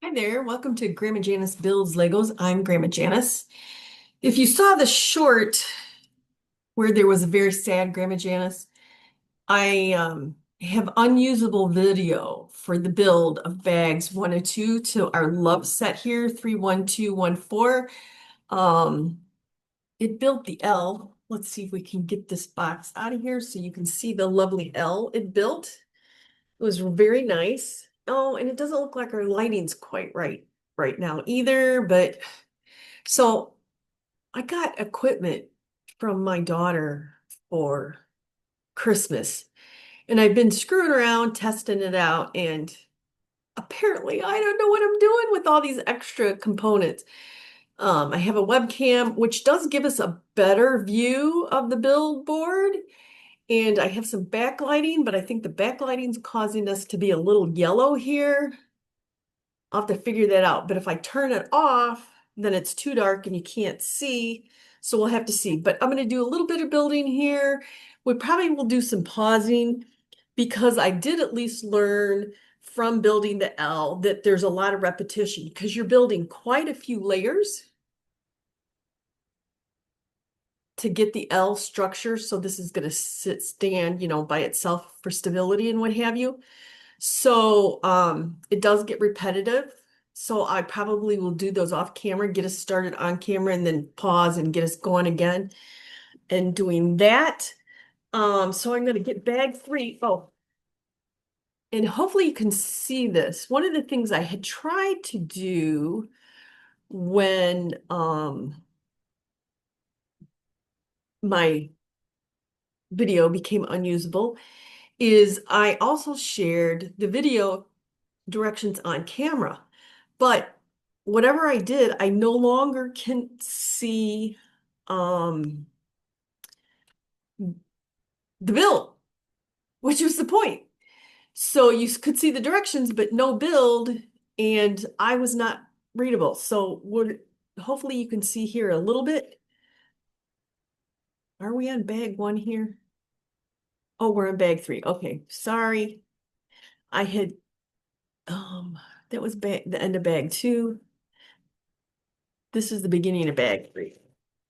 Hi there, welcome to Grandma Janice Builds Legos. I'm Grandma Janice. If you saw the short where there was a very sad Grandma Janice, I have unusable video for the build of bags 1 and 2 to our love set here, 31214. Um, it built the L. Let's see if we can get this box out of here so you can see the lovely L it built. It was very nice. Oh, and it doesn't look like our lighting's quite right now either, but so I got equipment from my daughter for Christmas, and I've been screwing around testing it out, and apparently I don't know what I'm doing with all these extra components. I have a webcam, which does give us a better view of the billboard, and I have some backlighting, but I think the backlighting's causing us to be a little yellow here. I'll have to figure that out. But if I turn it off, then it's too dark and you can't see. So we'll have to see. But I'm going to do a little bit of building here. We probably will do some pausing because I did at least learn from building the L that there's a lot of repetition because you're building quite a few layers to get the L structure. So this is going to stand, by itself for stability and what have you. So it does get repetitive. So I probably will do those off camera, get us started on camera, and then pause and get us going again and doing that. So I'm going to get bag 3. Oh, and hopefully you can see this. One of the things I had tried to do when my video became unusable is I also shared the video directions on camera. But whatever I did, I no longer can see um, the build, which was the point. So you could see the directions, but no build, and I was not readable. So hopefully you can see here a little bit. Are we on bag 1 here? Oh, we're on bag 3. Okay, sorry. I had that was the end of bag 2. This is the beginning of bag 3.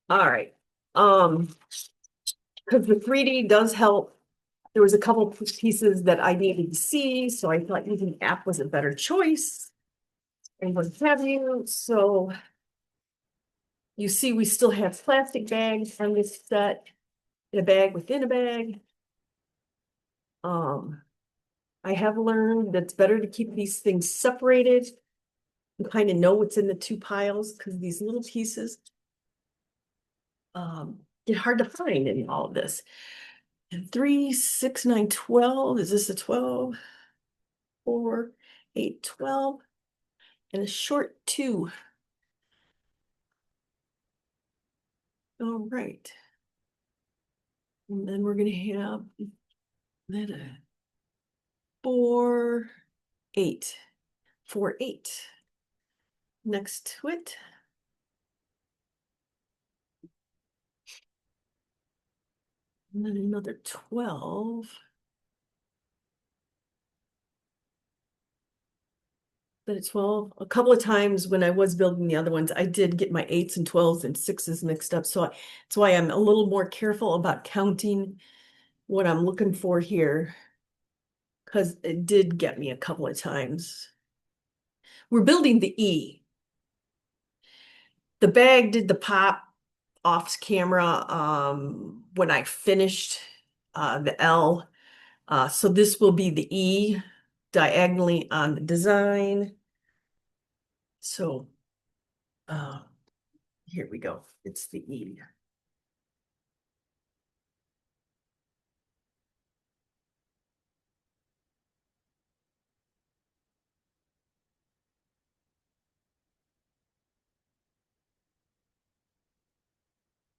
All right. Because the 3D does help. There was a couple pieces that I needed to see, so I thought using the app was a better choice. And what have you. So you see we still have plastic bags on this set, in a bag within a bag. Um, I have learned that it's better to keep these things separated and kind of know what's in the 2 piles because these little pieces get hard to find in all of this. And 3, 6, 9, 12. Is this a 12? 4, 8, 12. And a short 2. All right. And then we're going to have that 4, 8. 4, 8. Next to it. And then another 12. Then it's 12. A couple of times when I was building the other ones, I did get my 8s and 12s and 6s mixed up. So that's why I'm a little more careful about counting what I'm looking for here, because it did get me a couple of times. We're building the E. The bag did the pop off camera when I finished the L. So this will be the E diagonally on the design. So uh, here we go. It's the E.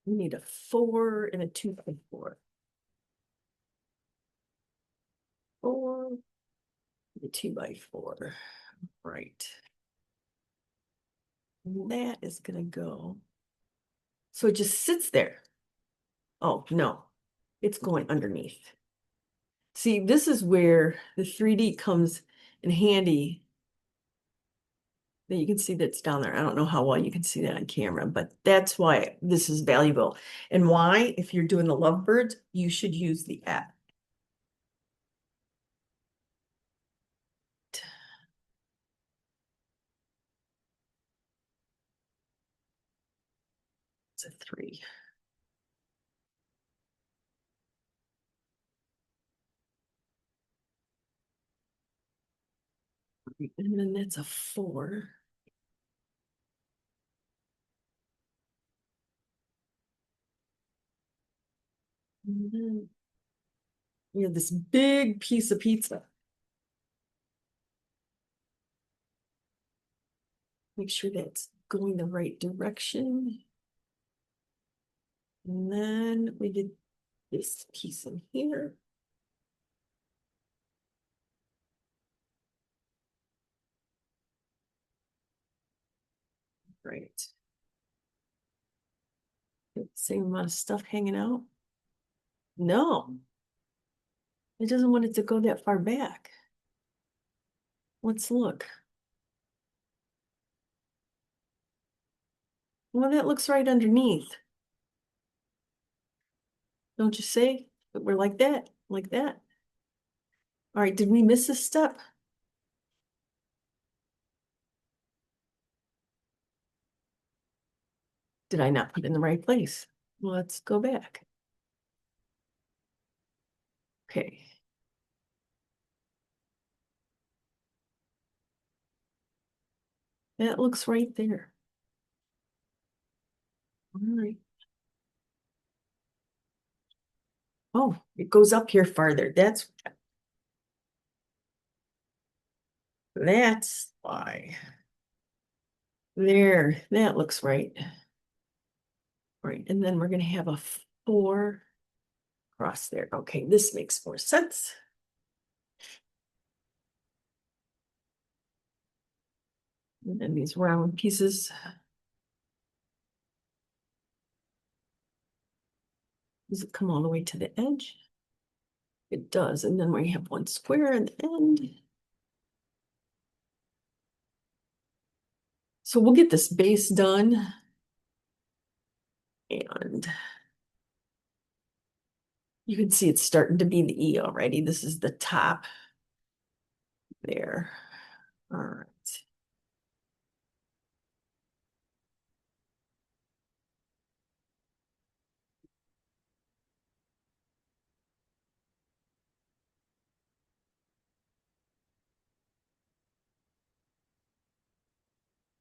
We need a 4 and a 2x4. 4, and a 2x4. Right. And that is going to go. So it just sits there. Oh, no, it's going underneath. See, this is where the 3D comes in handy that you can see that's down there. I don't know how well you can see that on camera, but that's why this is valuable. And why, if you're doing the lovebirds, you should use the at. It's a 3. And then that's a 4. And then we have this big piece of pizza. Make sure that's going the right direction. And then we get this piece in here. Right. Same amount of stuff hanging out. No, it doesn't want it to go that far back. Let's look. Well, that looks right underneath. Don't you say? But we're like that, like that. All right, did we miss a step? Did I not put it in the right place? Let's go back. Okay. That looks right there. All right. Oh, it goes up here farther. That's why. There, that looks right. Right, and then we're gonna have a 4 across there. Okay, this makes more sense. And then these round pieces. Does it come all the way to the edge? It does, and then we have one square at the end. So we'll get this base done. And you can see it's starting to be the E already. This is the top there. All right.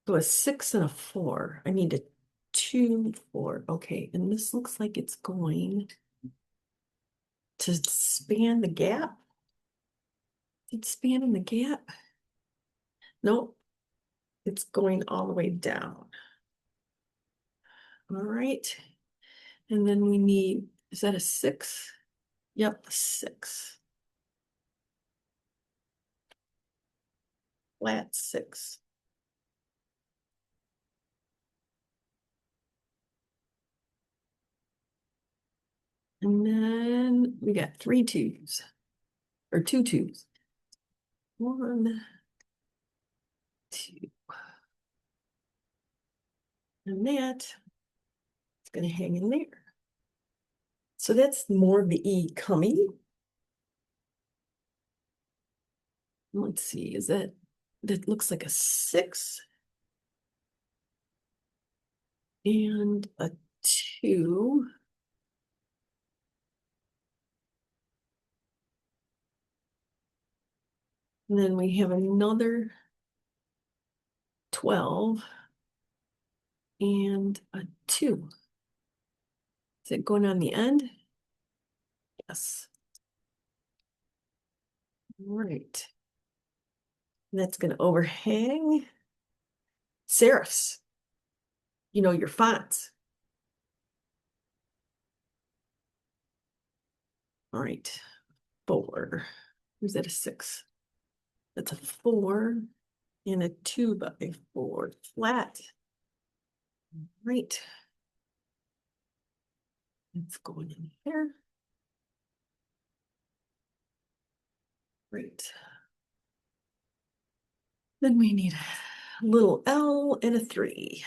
So a 6 and a 4. I need a 2, 4. Okay, and this looks like it's going to span the gap. It's spanning the gap. Nope, it's going all the way down. All right. And then we need, is that a 6? Yep, 6. Flat 6. And then we got 3 2s, or 2 2s. 1, 2. And that is going to hang in there. So that's more of the E coming. Let's see, is that looks like a 6 and a 2. And then we have another 12 and a 2. Is it going on the end? Yes. Right. That's going to overhang serifs. You know, your fonts. All right. 4. Who's that a 6? That's a 4 and a 2 by 4 flat. Right. It's going in here. Great. Then we need little L and a 3.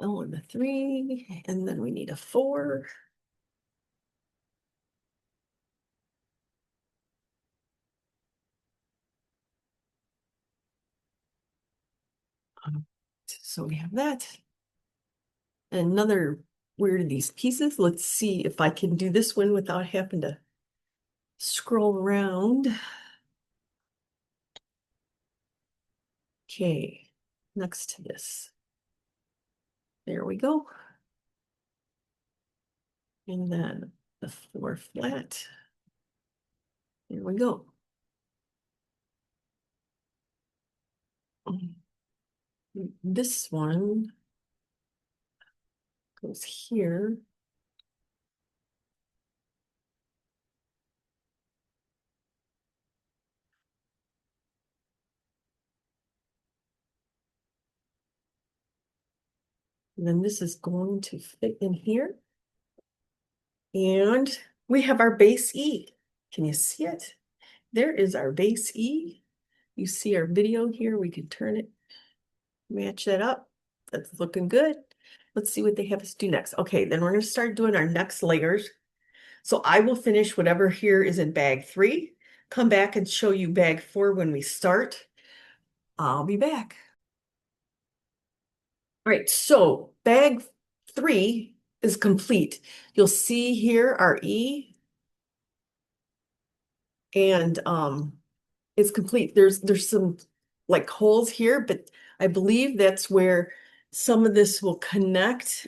L and a 3, and then we need a 4. So we have that. Another, where are these pieces? Let's see if I can do this one without having to scroll around. Okay, next to this. There we go. And then the 4 flat. There we go. This one goes here. And then this is going to fit in here. And we have our base E. Can you see it? There is our base E. You see our video here. We can turn it, match that up. That's looking good. Let's see what they have us do next. Okay, then we're going to start doing our next layers. So I will finish whatever here is in bag 3, come back and show you bag 4 when we start. I'll be back. All right, so bag 3 is complete. You'll see here our E, and it's complete. There's some like holes here, but I believe that's where some of this will connect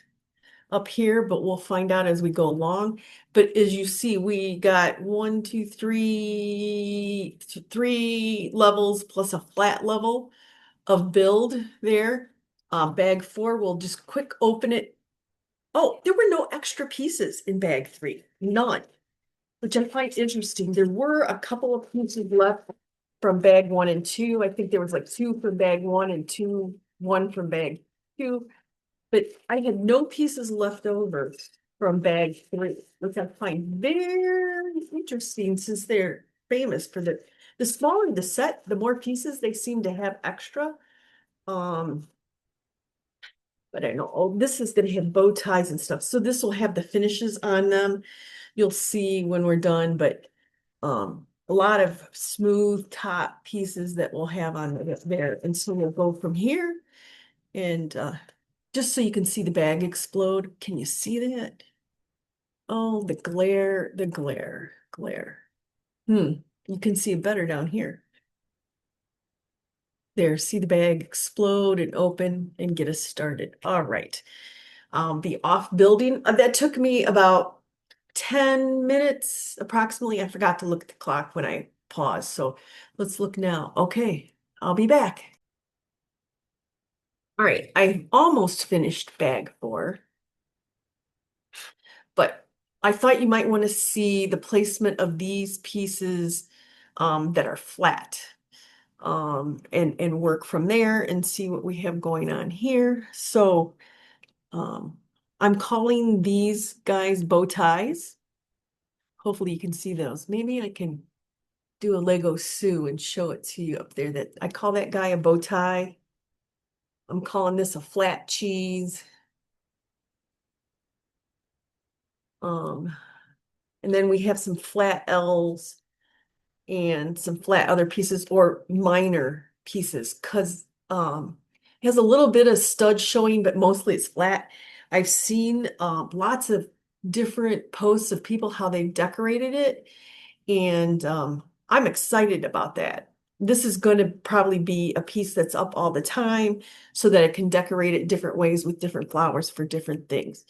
up here, but we'll find out as we go along. But as you see, we got 1, 2, 3, 3 levels plus a flat level of build there. Bag 4, we'll just quick open it. Oh, there were no extra pieces in bag 3, none, which I find interesting. There were a couple of pieces left from bag 1 and 2. I think there was like 2 from bag 1 and 1 from bag 2. But I had no pieces left over from bag 3, which I find very interesting since they're famous for the smaller the set, the more pieces they seem to have extra. Um, but I know, oh, this is gonna have bow ties and stuff. So this will have the finishes on them. You'll see when we're done, but a lot of smooth top pieces that we'll have on there. And so we'll go from here and just so you can see the bag explode. Can you see that? Oh, the glare, glare. You can see it better down here. There, see the bag explode and open and get us started. All right. I'll be off building. That took me about 10 minutes approximately. I forgot to look at the clock when I paused. So let's look now. Okay, I'll be back. All right, I almost finished bag 4, but I thought you might want to see the placement of these pieces that are flat and work from there and see what we have going on here. So um, I'm calling these guys bow ties. Hopefully you can see those. Maybe I can do a Lego Sue and show it to you up there. That I call that guy a bow tie. I'm calling this a flat cheese. Um, and then we have some flat L's and some flat other pieces or minor pieces because it has a little bit of stud showing, but mostly it's flat. I've seen lots of different posts of people how they've decorated it, and I'm excited about that. This is going to probably be a piece that's up all the time so that it can decorate it different ways with different flowers for different things.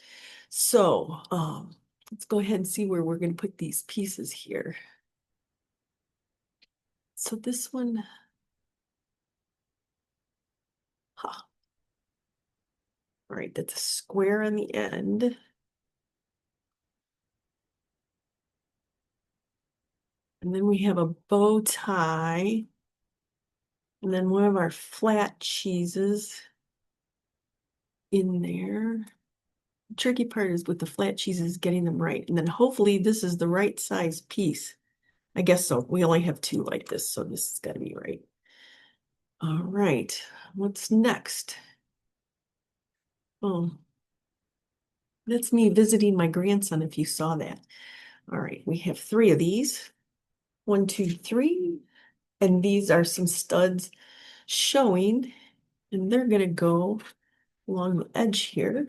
So let's go ahead and see where we're going to put these pieces here. So this one, huh. All right, that's a square on the end. And then we have a bow tie. And then one of our flat cheeses in there. The tricky part is with the flat cheeses, getting them right. And then hopefully this is the right size piece. I guess so. We only have two like this, so this has got to be right. All right. What's next? Oh, that's me visiting my grandson, if you saw that. All right, we have three of these. One, two, three. And these are some studs showing, and they're going to go along the edge here.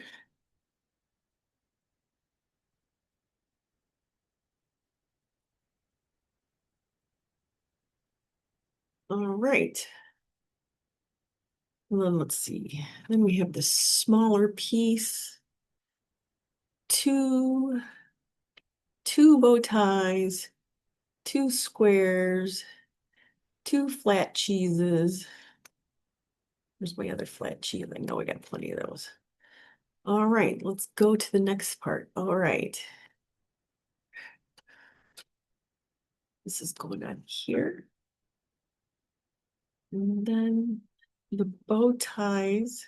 All right. And then let's see. Then we have this smaller piece, two, two bow ties, two squares, two flat cheeses. There's my other flat cheese. I know I got plenty of those. All right, let's go to the next part. All right. This is going on here. And then the bow ties.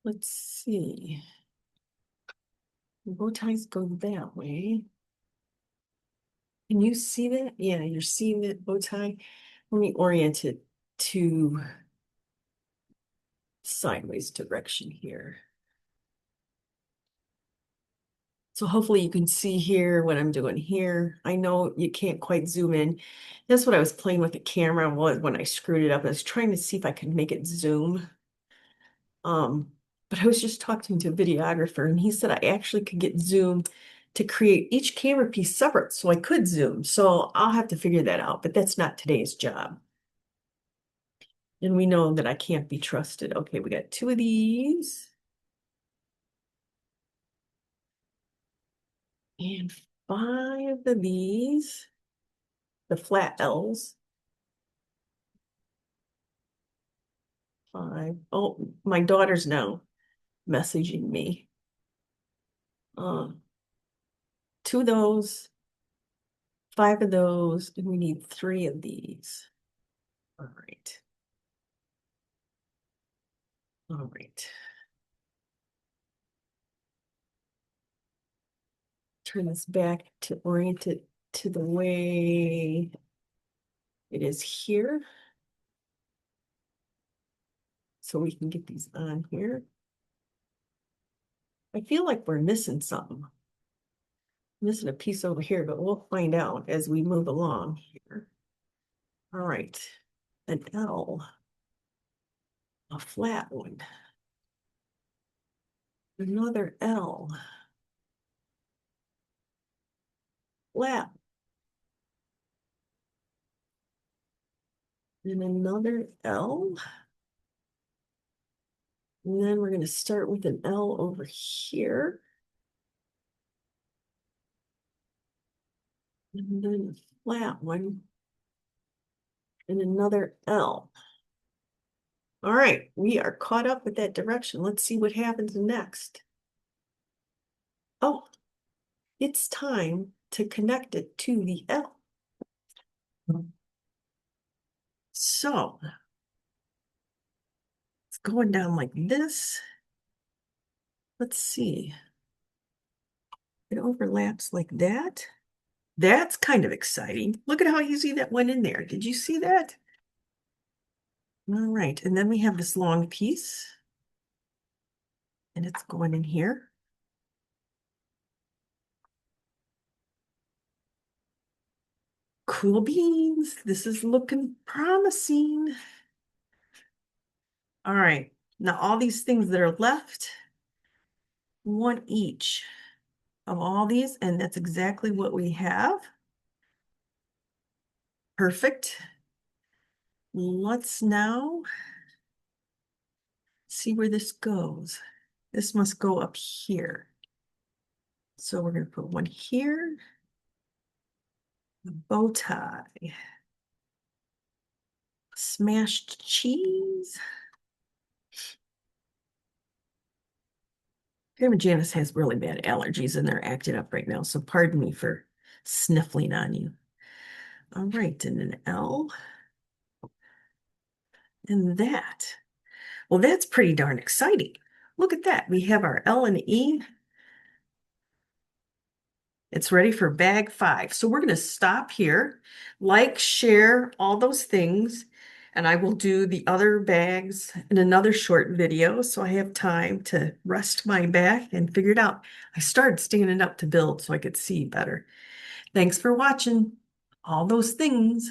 Let's see. The bow ties go that way. Can you see that? Yeah, you're seeing that bow tie. Let me orient it to sideways direction here. So hopefully you can see here what I'm doing here. I know you can't quite zoom in. That's what I was playing with the camera was when I screwed it up. I was trying to see if I could make it zoom. But I was just talking to a videographer and he said I actually could get zoom to create each camera piece separate so I could zoom. So I'll have to figure that out, but that's not today's job. And we know that I can't be trusted. Okay, we got two of these. And five of these. The flat L's. Five. Oh, my daughter's now messaging me. Two of those, five of those, and we need three of these. All right. All right. Turn this back to orient it to the way it is here. So we can get these on here. I feel like we're missing something. Missing a piece over here, but we'll find out as we move along here. All right, an L, a flat one, another L, flat, and another L. And then we're going to start with an L over here. And then a flat one, and another L. All right, we are caught up with that direction. Let's see what happens next. Oh, it's time to connect it to the L. So it's going down like this. Let's see. It overlaps like that. That's kind of exciting. Look at how easy that went in there. Did you see that? All right, and then we have this long piece, and it's going in here. Cool beans. This is looking promising. All right, now all these things that are left, one each of all these, and that's exactly what we have. Perfect. Let's now see where this goes. This must go up here. So we're going to put one here, a bow tie, smashed cheese. Grandma Janice has really bad allergies and they're acting up right now, so pardon me for sniffling on you. All right, and an L. And that. Well, that's pretty darn exciting. Look at that. We have our L and E. It's ready for bag 5. So we're going to stop here, like, share, all those things, and I will do the other bags in another short video so I have time to rest my back and figure it out. I started standing up to build so I could see better. Thanks for watching all those things.